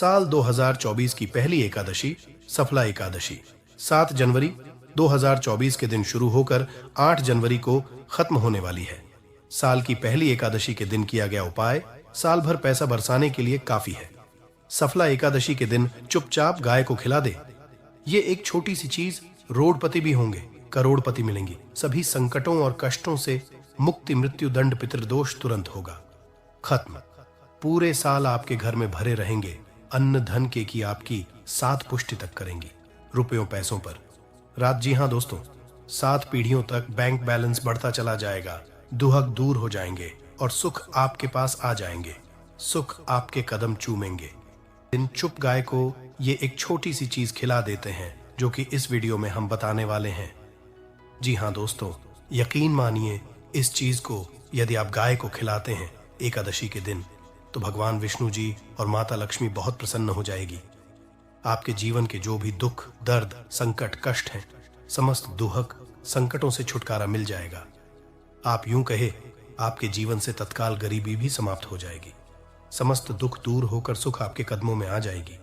साल 2024 की पहली एकादशी सफला एकादशी 7 जनवरी 2024 के दिन शुरू होकर 8 जनवरी को खत्म होने वाली है। साल की पहली एकादशी के दिन किया गया उपाय साल भर पैसा बरसाने के लिए काफी है। सफला एकादशी के दिन चुपचाप गाय को खिला दे। ये एक छोटी सी चीज रोडपति भी होंगे, करोड़पति मिलेंगी। सभी संकटों और कष्टों से मुक्ति, मृत्यु दंड, पितृदोष तुरंत होगा खत्म। पूरे साल आपके घर में भरे रहेंगे अन्न धन के की आपकी 7 पुष्टि तक करेंगी रुपयों पैसों पर। रात जी हां दोस्तों, 7 पीढ़ियों तक बैंक बैलेंस बढ़ता चला जाएगा, दुहक दूर हो जाएंगे और सुख आपके पास आ जाएंगे। सुख आपके कदम चूमेंगे। इन चुप गाय को ये एक छोटी सी चीज खिला देते हैं जो कि इस वीडियो में हम बताने वाले हैं। जी हां दोस्तों, यकीन मानिए इस चीज को यदि आप गाय को खिलाते हैं एकादशी के दिन तो भगवान विष्णु जी और माता लक्ष्मी बहुत प्रसन्न हो जाएगी। आपके जीवन के जो भी दुख, दर्द, संकट, कष्ट हैं, समस्त दुहक संकटों से छुटकारा मिल जाएगा। आप यूं कहे आपके जीवन से तत्काल गरीबी भी समाप्त हो जाएगी। समस्त दुख दूर होकर सुख आपके कदमों में आ जाएगी।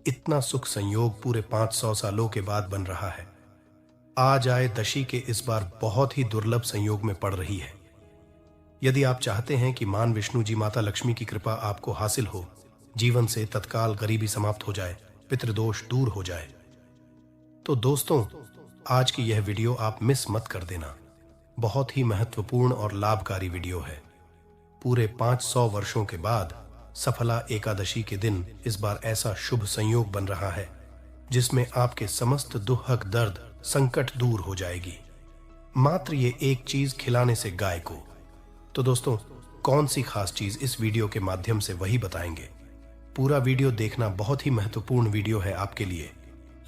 इतना सुख संयोग पूरे 500 सालों के बाद बन रहा है। आज आए दशी के इस बार बहुत ही दुर्लभ संयोग में पड़ रही है। यदि आप चाहते हैं कि मान विष्णु जी, माता लक्ष्मी की कृपा आपको हासिल हो, जीवन से तत्काल गरीबी समाप्त हो जाए, पितृदोष दूर हो जाए, तो दोस्तों आज की यह वीडियो आप मिस मत कर देना। बहुत ही महत्वपूर्ण और लाभकारी वीडियो है। पूरे 500 वर्षों के बाद सफला एकादशी के दिन इस बार ऐसा शुभ संयोग बन रहा है जिसमें आपके समस्त दुहक, दर्द, संकट दूर हो जाएगी, मात्र ये एक चीज खिलाने से गाय को। तो दोस्तों कौन सी खास चीज इस वीडियो के माध्यम से वही बताएंगे। पूरा वीडियो देखना बहुत ही महत्वपूर्ण वीडियो है आपके लिए,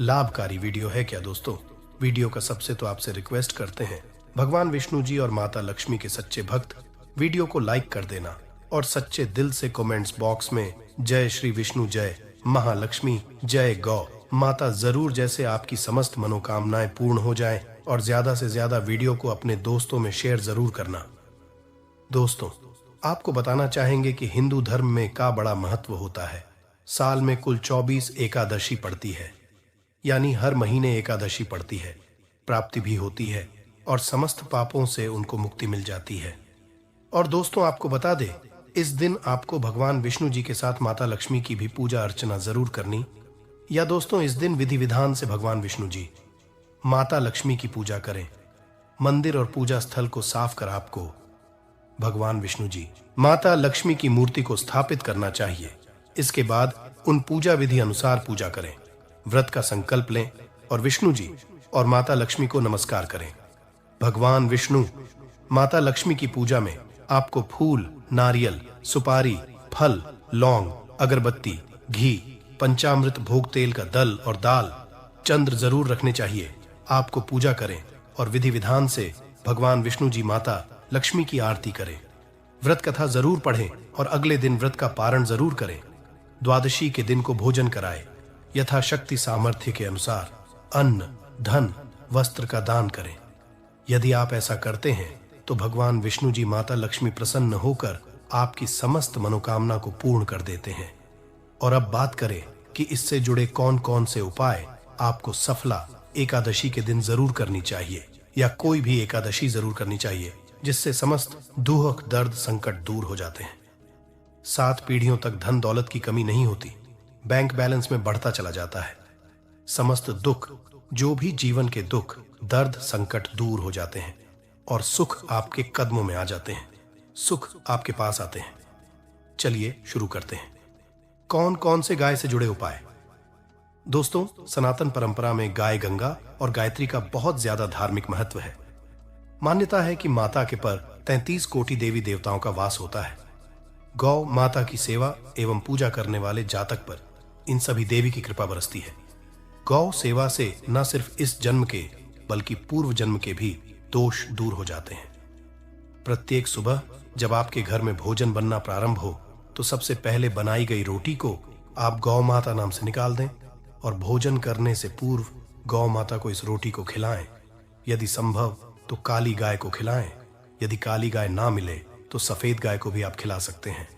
लाभकारी वीडियो है क्या दोस्तों। वीडियो का सबसे तो आपसे रिक्वेस्ट करते हैं, भगवान विष्णु जी और माता लक्ष्मी के सच्चे भक्त वीडियो को लाइक कर देना और सच्चे दिल से कमेंट्स बॉक्स में जय श्री विष्णु, जय महालक्ष्मी, जय गौ माता जरूर, जैसे आपकी समस्त मनोकामनाएं पूर्ण हो जाएं। और ज्यादा से ज्यादा वीडियो को अपने दोस्तों में शेयर जरूर करना। दोस्तों आपको बताना चाहेंगे कि हिंदू धर्म में का बड़ा महत्व होता है। साल में कुल 24 एकादशी पड़ती है, यानी हर महीने एकादशी पड़ती है, प्राप्ति भी होती है और समस्त पापों से उनको मुक्ति मिल जाती है। और दोस्तों आपको बता दे, इस दिन आपको भगवान विष्णु जी के साथ माता लक्ष्मी की भी पूजा अर्चना जरूर करनी। या दोस्तों इस दिन विधि विधान से भगवान विष्णु जी, माता लक्ष्मी की पूजा करें। मंदिर और पूजा स्थल को साफ कर आपको भगवान विष्णु जी, माता लक्ष्मी की मूर्ति को स्थापित करना चाहिए। इसके बाद उन पूजा विधि अनुसार पूजा करें, व्रत का संकल्प लें और विष्णु जी और माता लक्ष्मी को नमस्कार करें। भगवान विष्णु, माता लक्ष्मी की पूजा में आपको फूल, नारियल, सुपारी, फल, लौंग, अगरबत्ती, घी, पंचामृत भोग तेल का दल और दाल, चंद्र जरूर रखने चाहिए। आपको पूजा करें और विधि विधान से भगवान विष्णु जी, माता लक्ष्मी की आरती करें। व्रत कथा जरूर पढ़ें और अगले दिन व्रत का पारण जरूर करें। द्वादशी के दिन को भोजन कराएं। यथाशक्ति सामर्थ्य के अनुसार अन्न, धन, वस्त्र का दान करें। यदि आप ऐसा करते हैं तो भगवान विष्णु जी, माता लक्ष्मी प्रसन्न होकर आपकी समस्त मनोकामना को पूर्ण कर देते हैं। और अब बात करें कि इससे जुड़े कौन कौन से उपाय आपको सफला एकादशी के दिन जरूर करनी चाहिए, या कोई भी एकादशी जरूर करनी चाहिए जिससे समस्त दुख, दर्द, संकट दूर हो जाते हैं। 7 पीढ़ियों तक धन दौलत की कमी नहीं होती, बैंक बैलेंस में बढ़ता चला जाता है। समस्त दुख, जो भी जीवन के दुख, दर्द, संकट दूर हो जाते हैं और सुख आपके कदमों में आ जाते हैं, सुख आपके पास आते हैं। चलिए शुरू करते हैं। कौन कौन से गाय से जुड़े उपाय। दोस्तों सनातन परंपरा में गाय गंगा और गायत्री का बहुत ज्यादा धार्मिक महत्व है। मान्यता है कि माता के पर 33 कोटि देवी देवताओं का वास होता है। गौ माता की सेवा एवं पूजा करने वाले जातक पर इन सभी देवी की कृपा बरसती है। गौ सेवा से न सिर्फ इस जन्म के बल्कि पूर्व जन्म के भी दोष दूर हो जाते हैं। प्रत्येक सुबह जब आपके घर में भोजन बनना प्रारंभ हो तो सबसे पहले बनाई गई रोटी को आप गौ माता नाम से निकाल दें और भोजन करने से पूर्व गौ माता को इस रोटी को खिलाएं। यदि संभव तो काली गाय को खिलाएं। यदि काली गाय ना मिले तो सफेद गाय को भी आप खिला सकते हैं।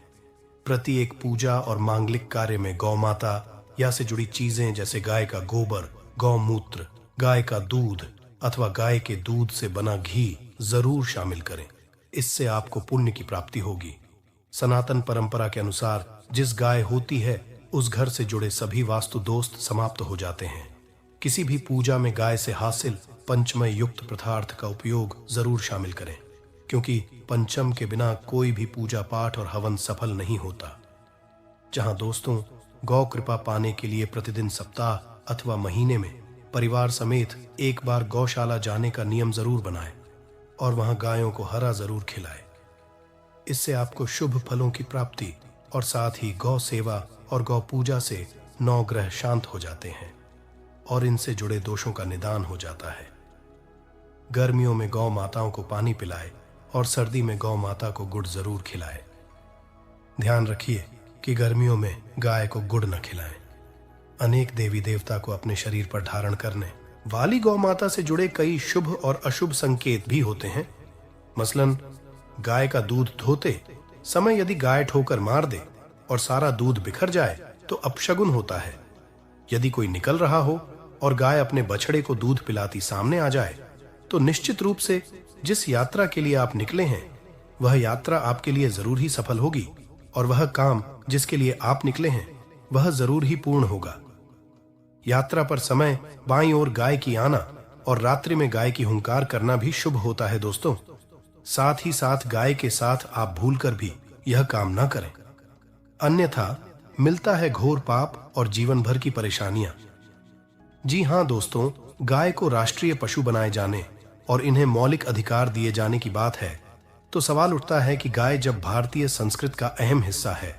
प्रति एक पूजा और मांगलिक कार्य में गौ माता या से जुड़ी चीजें जैसे गाय का गोबर, गौमूत्र, गाय का दूध अथवा गाय के दूध से बना घी जरूर शामिल करें। इससे आपको पुण्य की प्राप्ति होगी। सनातन परंपरा के अनुसार जिस गाय होती है उस घर से जुड़े सभी वास्तु दोस्त समाप्त हो जाते हैं। किसी भी पूजा में गाय से हासिल पंचमय युक्त पदार्थ का उपयोग जरूर शामिल करें, क्योंकि पंचम के बिना कोई भी पूजा पाठ और हवन सफल नहीं होता। जहां दोस्तों, गौ कृपा पाने के लिए प्रतिदिन सप्ताह अथवा महीने में परिवार समेत एक बार गौशाला जाने का नियम जरूर बनाएं और वहां गायों को हरा जरूर खिलाएं। इससे आपको शुभ फलों की प्राप्ति और साथ ही गौ सेवा और गौ पूजा से 9 ग्रह शांत हो जाते हैं और इनसे जुड़े दोषों का निदान हो जाता है। गर्मियों में गौ माताओं को पानी पिलाए और सर्दी में गौ माता को गुड़ जरूर खिलाए। ध्यान रखिए कि गर्मियों में गाय को गुड़ न खिलाएं। अनेक देवी देवता को अपने शरीर पर धारण करने वाली गौ माता से जुड़े कई शुभ और अशुभ संकेत भी होते हैं। मसलन, गाय का दूध धोते समय यदि गाय ठोकर मार दे और सारा दूध बिखर जाए तो अपशगुन होता है। यदि कोई निकल रहा हो और गाय अपने बछड़े को दूध पिलाती सामने आ जाए तो निश्चित रूप से जिस यात्रा के लिए आप निकले हैं वह यात्रा आपके लिए जरूर ही सफल होगी और वह काम जिसके लिए आप निकले हैं वह जरूर ही पूर्ण होगा। यात्रा पर समय बाईं ओर गाय की आना और रात्रि में गाय की हुंकार करना भी शुभ होता है दोस्तों। साथ ही साथ गाय के साथ आप भूलकर भी यह काम न करें, अन्यथा मिलता है घोर पाप और जीवन भर की परेशानियां। जी हां दोस्तों, गाय को राष्ट्रीय पशु बनाए जाने और इन्हें मौलिक अधिकार दिए जाने की बात है तो सवाल उठता है कि गाय जब भारतीय संस्कृति का अहम हिस्सा है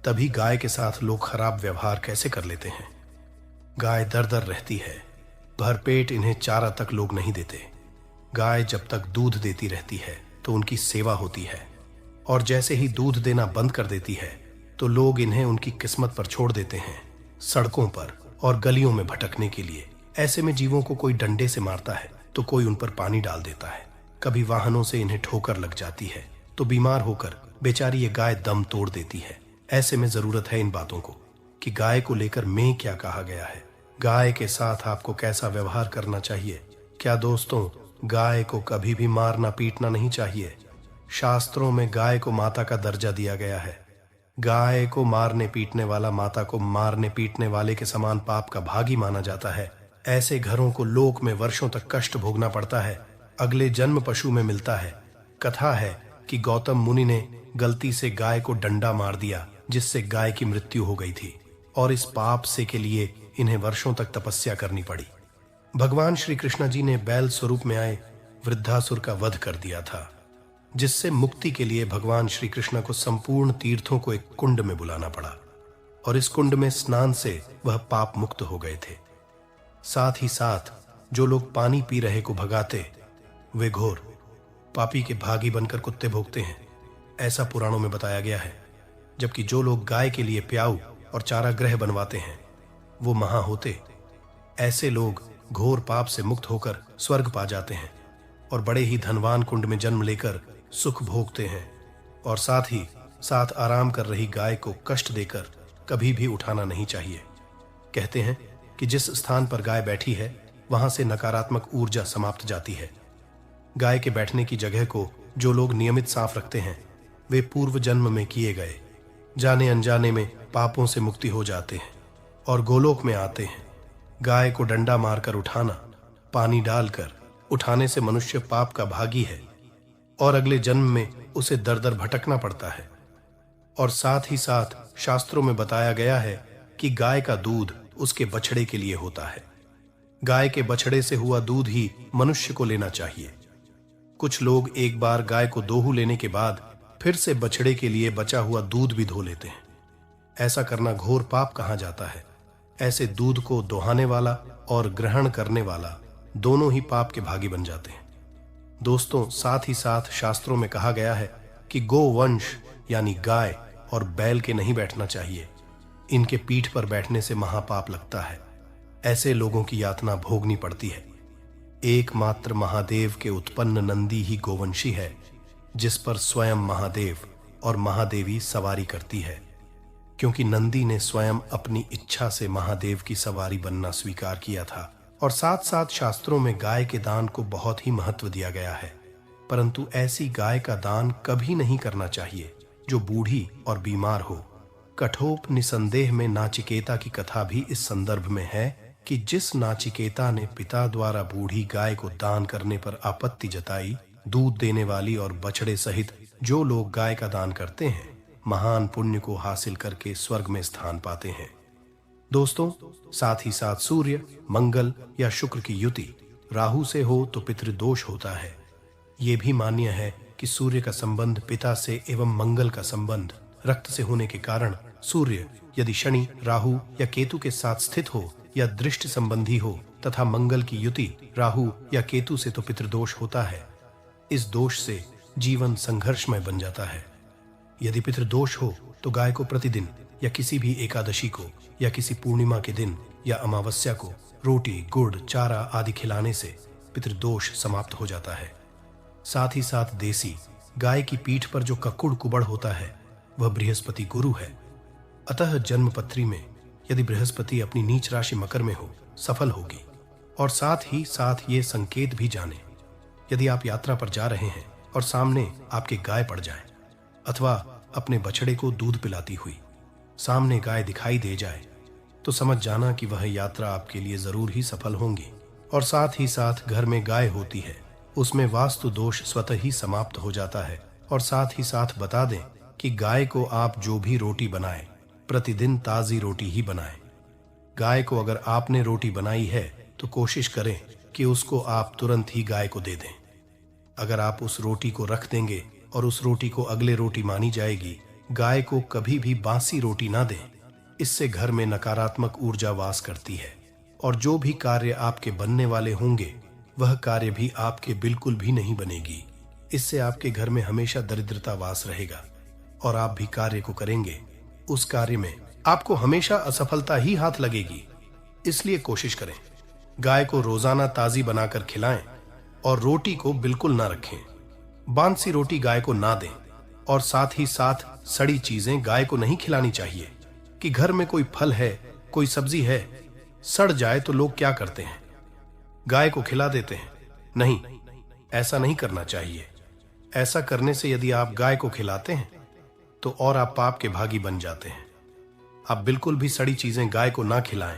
तभी गाय के साथ लोग खराब व्यवहार कैसे कर लेते हैं। गाय दर दर रहती है, भरपेट इन्हें चारा तक लोग नहीं देते। गाय जब तक दूध देती रहती है तो उनकी सेवा होती है और जैसे ही दूध देना बंद कर देती है तो लोग इन्हें उनकी किस्मत पर छोड़ देते हैं, सड़कों पर और गलियों में भटकने के लिए। ऐसे में जीवों को कोई डंडे से मारता है तो कोई उन पर पानी डाल देता है, कभी वाहनों से इन्हें ठोकर लग जाती है तो बीमार होकर बेचारी ये गाय दम तोड़ देती है। ऐसे में जरूरत है इन बातों को कि गाय को लेकर में क्या कहा गया है, गाय के साथ आपको कैसा व्यवहार करना चाहिए। क्या दोस्तों, गाय को कभी भी मारना पीटना नहीं चाहिए। शास्त्रों में गाय को माता का दर्जा दिया गया है। गाय को मारने पीटने वाला माता को मारने पीटने वाले के समान पाप का भागी माना जाता है। ऐसे घरों को लोक में वर्षों तक कष्ट भोगना पड़ता है, अगले जन्म पशु में मिलता है। कथा है कि गौतम मुनि ने गलती से गाय को डंडा मार दिया जिससे गाय की मृत्यु हो गई थी और इस पाप से के लिए इन्हें वर्षों तक तपस्या करनी पड़ी। भगवान श्री कृष्ण जी ने बैल स्वरूप में आए वृद्धासुर का वध कर दिया था, जिससे मुक्ति के लिए भगवान श्री कृष्ण को संपूर्ण तीर्थों को एक कुंड में बुलाना पड़ा और इस कुंड में स्नान से वह पाप मुक्त हो गए थे। साथ ही साथ जो लोग पानी पी रहे को भगाते वे घोर पापी के भागी बनकर कुत्ते भोगते हैं, ऐसा पुराणों में बताया गया है। जबकि जो लोग गाय के लिए प्याऊ और चारागृह बनवाते हैं वो महा होते। ऐसे लोग घोर पाप से मुक्त होकर स्वर्ग पा जाते हैं और बड़े ही धनवान कुंड में जन्म लेकर सुख भोगते हैं और साथ ही साथ आराम कर रही गाय को कष्ट देकर कभी भी उठाना नहीं चाहिए। कहते हैं कि जिस स्थान पर गाय बैठी है वहां से नकारात्मक ऊर्जा समाप्त जाती है। गाय के बैठने की जगह को जो लोग नियमित साफ रखते हैं वे पूर्व जन्म में किए गए जाने अनजाने में पापों से मुक्ति हो जाते हैं और गोलोक में आते हैं। गाय को डंडा मारकर उठाना, पानी डालकर उठाने से मनुष्य पाप का भागी है और अगले जन्म में उसे दर दर भटकना पड़ता है। और साथ ही साथ शास्त्रों में बताया गया है कि गाय का दूध उसके बछड़े के लिए होता है। गाय के बछड़े से हुआ दूध ही मनुष्य को लेना चाहिए। कुछ लोग एक बार गाय को दोहू लेने के बाद फिर से बछड़े के लिए बचा हुआ दूध भी धो लेते हैं। ऐसा करना घोर पाप कहा जाता है। ऐसे दूध को दोहाने वाला और ग्रहण करने वाला दोनों ही पाप के भागी बन जाते हैं। दोस्तों, साथ ही साथ शास्त्रों में कहा गया है कि गोवंश यानी गाय और बैल के नहीं बैठना चाहिए। इनके पीठ पर बैठने से महापाप लगता है। ऐसे लोगों की यातना भोगनी पड़ती है। एकमात्र महादेव के उत्पन्न नंदी ही गोवंशी है, जिस पर स्वयं महादेव और महादेवी सवारी करती है, क्योंकि नंदी ने स्वयं अपनी इच्छा से महादेव की सवारी बनना स्वीकार किया था। और साथ साथ शास्त्रों में गाय के दान को बहुत ही महत्व दिया गया है, परंतु ऐसी गाय का दान कभी नहीं करना चाहिए जो बूढ़ी और बीमार हो। कठोप निसंदेह में नाचिकेता की कथा भी इस संदर्भ में है कि जिस नाचिकेता ने पिता द्वारा बूढ़ी गाय को दान करने पर आपत्ति जताई, दूध देने वाली और बछड़े सहित जो लोग गाय का दान करते हैं महान पुण्य को हासिल करके स्वर्ग में स्थान पाते हैं। दोस्तों, साथ ही साथ सूर्य, मंगल या शुक्र की युति राहु से हो तो पितृदोष होता है। ये भी मान्य है कि सूर्य का संबंध पिता से एवं मंगल का संबंध रक्त से होने के कारण सूर्य यदि शनि, राहु या केतु के साथ स्थित हो या दृष्टि संबंधी हो तथा मंगल की युति राहु या केतु से तो पितृदोष होता है। इस दोष से जीवन संघर्षमय बन जाता है। यदि पितृदोष हो तो गाय को प्रतिदिन या किसी भी एकादशी को या किसी पूर्णिमा के दिन या अमावस्या को रोटी, गुड़, चारा आदि खिलाने से पितृदोष समाप्त हो जाता है। साथ ही साथ देसी गाय की पीठ पर जो ककुड़ कुबड़ होता है वह बृहस्पति गुरु है। अतः जन्मपत्री में यदि बृहस्पति अपनी नीच राशि मकर में हो सफल होगी। और साथ ही साथ ये संकेत भी जाने, यदि आप यात्रा पर जा रहे हैं और सामने आपके गाय पड़ जाए अथवा अपने बछड़े को दूध पिलाती हुई सामने गाय दिखाई दे जाए तो समझ जाना कि वह यात्रा आपके लिए जरूर ही सफल होंगी। और साथ ही साथ घर में गाय होती है उसमें वास्तु दोष स्वतः ही समाप्त हो जाता है। और साथ ही साथ बता दें कि गाय को आप जो भी रोटी बनाएं प्रतिदिन ताजी रोटी ही बनाएं। गाय को अगर आपने रोटी बनाई है तो कोशिश करें कि उसको आप तुरंत ही गाय को दे दें। अगर आप उस रोटी को रख देंगे और उस रोटी को अगले रोटी मानी जाएगी, गाय को कभी भी बासी रोटी ना दें। इससे घर में नकारात्मक ऊर्जा वास करती है और जो भी कार्य आपके बनने वाले होंगे वह कार्य भी आपके बिल्कुल भी नहीं बनेगी। इससे आपके घर में हमेशा दरिद्रता वास रहेगा और आप भी कार्य को करेंगे, उस कार्य में आपको हमेशा असफलता ही हाथ लगेगी। इसलिए कोशिश करें गाय को रोजाना ताजी बनाकर खिलाएं और रोटी को बिल्कुल ना रखें। बांसी रोटी गाय को ना दें और साथ ही साथ सड़ी चीजें गाय को नहीं खिलानी चाहिए। कि घर में कोई फल है, कोई सब्जी है, सड़ जाए तो लोग क्या करते हैं, गाय को खिला देते हैं। नहीं, ऐसा नहीं करना चाहिए। ऐसा करने से यदि आप गाय को खिलाते हैं तो और आप पाप के भागी बन जाते हैं। आप बिल्कुल भी सड़ी चीजें गाय को ना खिलाएं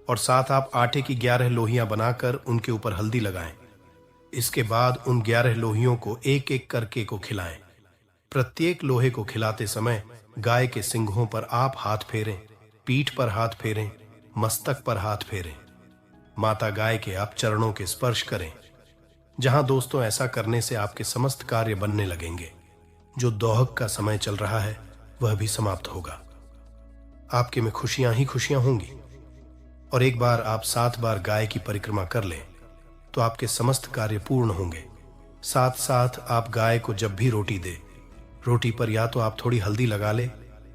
और साथ आप आटे की 11 लोहियां बनाकर उनके ऊपर हल्दी लगाएं। इसके बाद उन 11 लोहियों को एक एक करके को खिलाएं। प्रत्येक लोहे को खिलाते समय गाय के सिंघों पर आप हाथ फेरें, पीठ पर हाथ फेरें, मस्तक पर हाथ फेरें। माता गाय के आप चरणों के स्पर्श करें। जहां दोस्तों ऐसा करने से आपके समस्त कार्य बनने लगेंगे। जो दोहक का समय चल रहा है वह भी समाप्त होगा। आपके में खुशियां ही खुशियां होंगी। और एक बार आप 7 बार गाय की परिक्रमा कर लें तो आपके समस्त कार्य पूर्ण होंगे। साथ साथ आप गाय को जब भी रोटी दे, रोटी पर या तो आप थोड़ी हल्दी लगा ले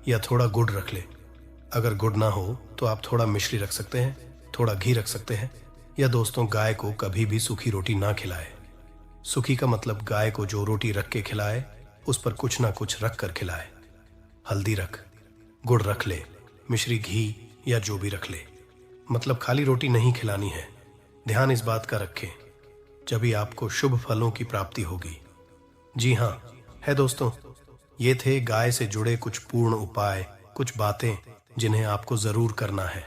या थोड़ा गुड़ रख ले। अगर गुड़ ना हो तो आप थोड़ा मिश्री रख सकते हैं, थोड़ा घी रख सकते हैं। या दोस्तों, गाय को कभी भी सूखी रोटी ना खिलाए। सूखी का मतलब गाय को जो रोटी रख के खिलाए उस पर कुछ ना कुछ रख कर खिलाए। हल्दी रख, गुड़ रख ले, मिश्री, घी या जो भी रख ले, मतलब खाली रोटी नहीं खिलानी है। ध्यान इस बात का रखें, जभी आपको शुभ फलों की प्राप्ति होगी। जी हाँ है दोस्तों, ये थे गाय से जुड़े कुछ पूर्ण उपाय, कुछ बातें जिन्हें आपको जरूर करना है।